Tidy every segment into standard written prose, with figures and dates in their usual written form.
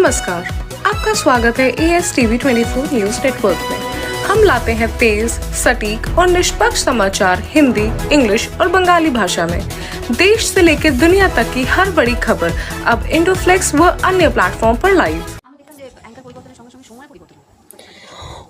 नमस्कार, आपका स्वागत है ASTV 24 न्यूज नेटवर्क में। हम लाते हैं तेज, सटीक और निष्पक्ष समाचार हिंदी, इंग्लिश और बंगाली भाषा में। देश से लेकर दुनिया तक की हर बड़ी खबर अब इंडोफ्लेक्स व अन्य प्लेटफॉर्म पर लाइव।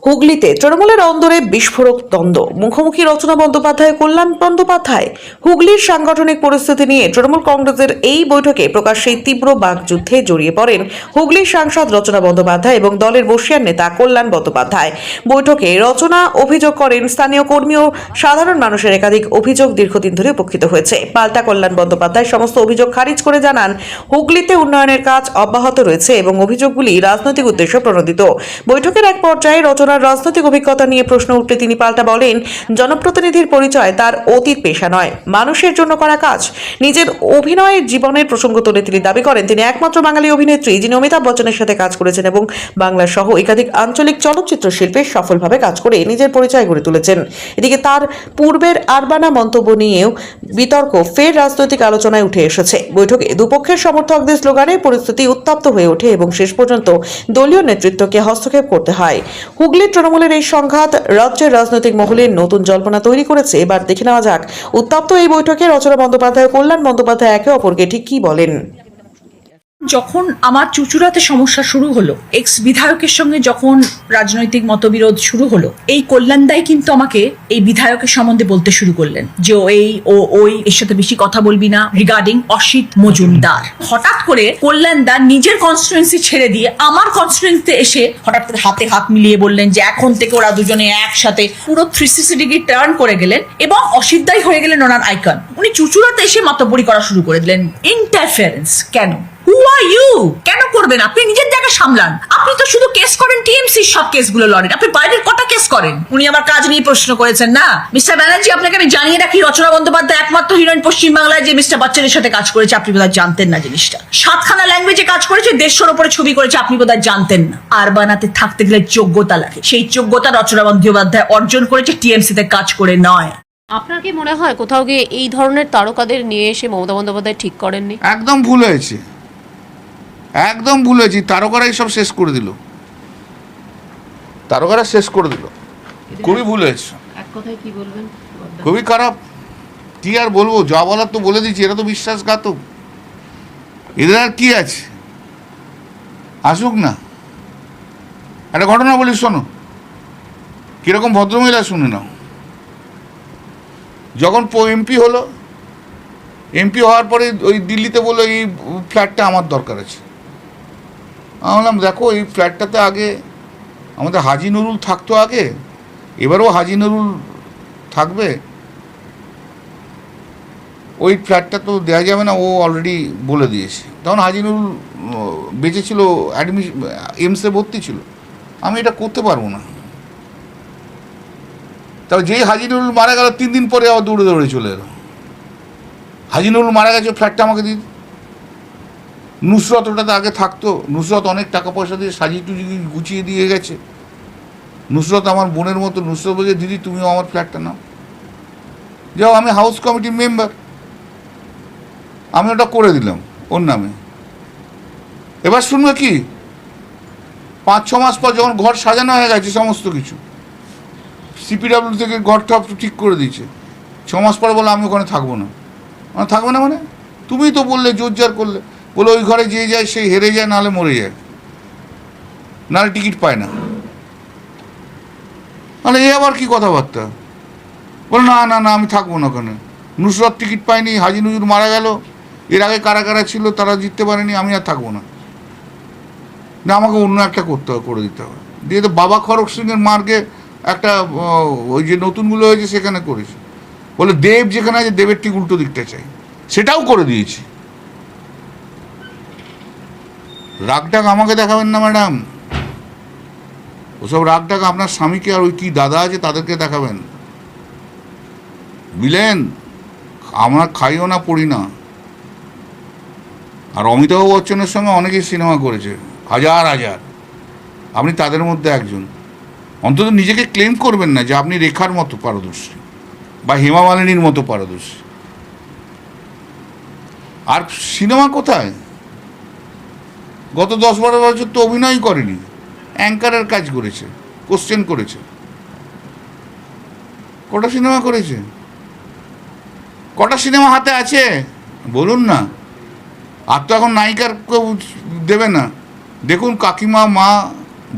হুগলিতে তৃণমূলের অন্দরে বিস্ফোরক দ্বন্দ্ব, মুখোমুখি রচনা বন্দ্যোপাধ্যায় কল্যাণ বন্দ্যোপাধ্যায়। হুগলির সাংগঠনিক পরিস্থিতি নিয়ে তৃণমূল কংগ্রেসের এই বৈঠকে প্রকাশ্যেই তীব্র বাকযুদ্ধে জড়িয়ে পড়েন হুগলির সাংসদ রচনা বন্দ্যোপাধ্যায় এবং দলের বর্ষীয়ান নেতা কল্যাণ বন্দ্যোপাধ্যায়। বৈঠকে রচনা অভিযোগ করেন স্থানীয় কর্মী ও সাধারণ মানুষের একাধিক অভিযোগ দীর্ঘদিন ধরে উপেক্ষিত হয়েছে। পাল্টা কল্যাণ বন্দ্যোপাধ্যায় সমস্ত অভিযোগ খারিজ করে জানান, হুগলিতে উন্নয়নের কাজ অব্যাহত রয়েছে এবং অভিযোগগুলি রাজনৈতিক উদ্দেশ্য প্রণোদিত। বৈঠকের এক পর্যায়ে রচনার রাজনৈতিক অভিজ্ঞতা নিয়ে প্রশ্ন উঠলে তিনি পাল্টা বলেন, জনপ্রতিনিধির পরিচয় তার অতীত পেশা নয়, মানুষের জন্য করা কাজ। নিজের অভিনয়ের জীবনের প্রসঙ্গ তুলে তিনি দাবি করেন, তিনি একমাত্র বাঙালি অভিনেত্রী যিনি অমিতাভ বচ্চনের সাথে কাজ করেছেন এবং বাংলা সহ একাধিক আঞ্চলিক চলচ্চিত্র শিল্পে সফলভাবে কাজ করে নিজের পরিচয় গড়ে তুলেছেন। এদিকে তার পূর্বের আরবানা মন্তব্য নিয়েও বিতর্ক ফের রাজনৈতিক আলোচনায় উঠে এসেছে। বৈঠকে দুপক্ষের সমর্থকদের স্লোগানে পরিস্থিতি উত্তপ্ত হয়ে ওঠে এবং শেষ পর্যন্ত দলীয় নেতৃত্বকে হস্তক্ষেপ করতে হয়। হুগলির তৃণমূলের এই সংঘাত রাজ্যের রাজনৈতিক মহলে নতুন জল্পনা তৈরি করেছে। এবার দেখে নেওয়া যাক উত্তপ্ত এই বৈঠকে রচনা বন্দ্যোপাধ্যায় ও কল্যাণ বন্দ্যোপাধ্যায় একে অপরকে ঠিক কি বলেন। যখন আমার চুচুড়াতে সমস্যা শুরু হলো, এক্স বিধায়কের সঙ্গে যখন রাজনৈতিক মতবিরোধ শুরু হলো, এই কল্যাণদাই কিন্তু আমাকে এই বিধায়কের সম্বন্ধে বলতে শুরু করলেন যে ওই এর সাথে বেশি কথা বলবি না, রিগার্ডিং অসিত মজুমদার। হঠাৎ করে কল্যাণদা নিজের কনস্টিটুয়েন্সি ছেড়ে দিয়ে আমার কনস্টিটুয়েন্সিতে এসে হঠাৎ করে হাতে হাত মিলিয়ে বললেন যে এখন থেকে ওরা দুজনে একসাথে, পুরো 360 ডিগ্রি টার্ন করে গেলেন এবং অসিত দাই হয়ে গেলেন ওনার আইকন। উনি চুচুড়াতে এসে মাতব্বরি করা শুরু করে দিলেন। ইন্টারফারেন্স কেন? Who are you? কেন করবেন? আপনি নিজের জায়গা সামলান। আপনি তো শুধু কেস করেন টিএমসির সব কেসগুলো লড়েন, আপনি বাইরের কটা কেস করেন? উনি আমার কাজ নিয়ে প্রশ্ন করেছেন না। মিস্টার ব্যানার্জি, আপনাকে আমি জানিয়ে রাখি, রচনা বন্দ্যোপাধ্যায় একমাত্র হিরোইন পশ্চিমবাংলায় যে মিস্টার বচ্চনের সাথে কাজ করেছে, আপনি বোধহয় জানতেন না জিনিসটা। 7খানা ল্যাঙ্গুয়েজে কাজ করেছে, 150-র উপরে ছবি করেছে, আপনি বোধহয় জানতেন না। আর বানাতে থাকতে গেলে যোগ্যতা লাগে, সেই যোগ্যতা রচনা বন্দ্যোপাধ্যায় অর্জন করেছে টিএমসিতে কাজ করে নয়। আপনার কি মনে হয় কোথাও গিয়ে এই ধরনের তারকাদের নিয়ে এসে মমতা বন্দ্যোপাধ্যায় ঠিক করেননি? একদম ভুল হয়েছে, একদম ভুল হয়েছে। তারকারাই সব শেষ করে দিল, তারকারা শেষ করে দিল। খুবই ভুল হয়েছে, এক কথায় কি বলবেন? খুবই খারাপ। কি আর বলবো, যা বলার তো বলে দিচ্ছি। এরা তো বিশ্বাসঘাতক, এদের আর কি আছে, আসুক না। একটা ঘটনা বলি, শোনো কিরকম ভদ্রমহিলা, শুনে নাও। যখন এমপি হলো, এমপি হওয়ার পরে ওই দিল্লিতে বললো এই ফ্ল্যাটটা আমার দরকার আছে। আমি বললাম, দেখো এই ফ্ল্যাটটাতে আগে আমাদের হাজি নুরুল থাকতো আগে, এবারেও হাজি নুরুল থাকবে, ওই ফ্ল্যাটটা তো দেওয়া যাবে না, ও অলরেডি বলে দিয়েছে। তখন হাজি নুরুল বেঁচে ছিল, এমসে ভর্তি ছিল। আমি এটা করতে পারবো না। তবে যেই হাজি নুরুল মারা গেল, 3 দিন পরে আবার দৌড়ে দৌড়ে চলে এলো। হাজি নুরুল মারা গেছে, ফ্ল্যাটটা আমাকে দিয়ে। নুসরত ওটাতে আগে থাকতো, নুসরত অনেক টাকা পয়সা দিয়ে সাজিয়ে টুজিয়ে গুছিয়ে দিয়ে গেছে। নুসরত আমার বোনের মতো। নুসরত বলছে, দিদি তুমিও আমার ফ্ল্যাটটা নাও। যাও, আমি হাউস কমিটির মেম্বার, আমি ওটা করে দিলাম ওর নামে। এবার শুনবে কি, 5-6 মাস পর যখন ঘর সাজানো হয়ে গেছে, সমস্ত কিছু সিপিডাব্লিউ থেকে ঘরটা ঠিক করে দিয়েছে, 6 মাস পরে বলে আমি ওখানে থাকবো না। থাকবে না মানে? তুমি তো বললে, জোরজার করলে, বলে ওই ঘরে যে যায় সেই হেরে যায়, নাহলে মরে যায়, নাহলে টিকিট পায় না। মানে এ আবার কি কথাবার্তা? বলে না না না, আমি থাকবো না ওখানে। নুসরত টিকিট পায়নি, হাজি নজরুল মারা গেল, এর আগে কারা কারা ছিল তারা জিততে পারেনি, আমি আর থাকবো না। না, আমাকে অন্য একটা করে দিতে হবে। দিয়ে তো বাবা খড়গ সিংয়ের মার্গে একটা ওই যে নতুনগুলো হয়েছে সেখানে করেছে। বলে দেব যেখানে আছে, দেবের ঠিক উল্টো দিকটা চাই, সেটাও করে দিয়েছি। রাগটাগ আমাকে দেখাবেন না ম্যাডাম, ওসব রাগটাগ আপনার স্বামীকে আর ওই কি দাদা আছে তাদেরকে দেখাবেন। বুঝলেন? আমরা খাইও না, পড়ি না। আর অমিতাভ বচ্চনের সঙ্গে অনেকেই সিনেমা করেছে, হাজার হাজার। আপনি তাদের মধ্যে একজন। অন্তত নিজেকে ক্লেম করবেন না যে আপনি রেখার মতো পারদর্শী বা হেমা মালিনীর মতো পারদর্শী। আর সিনেমা কোথায়? গত 10-12 বছর তো অভিনয় করেনি, অ্যাঙ্কারের কাজ করেছে, কোশ্চেন করেছে। কটা সিনেমা করেছে? কটা সিনেমা হাতে আছে বলুন না? আর তো এখন নায়িকার কেউ দেবে না। দেখুন কাকিমা, মা,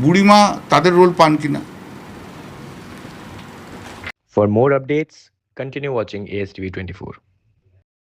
বুড়িমা তাদের রোল পান কিনা। For more updates, continue watching ASTV 24.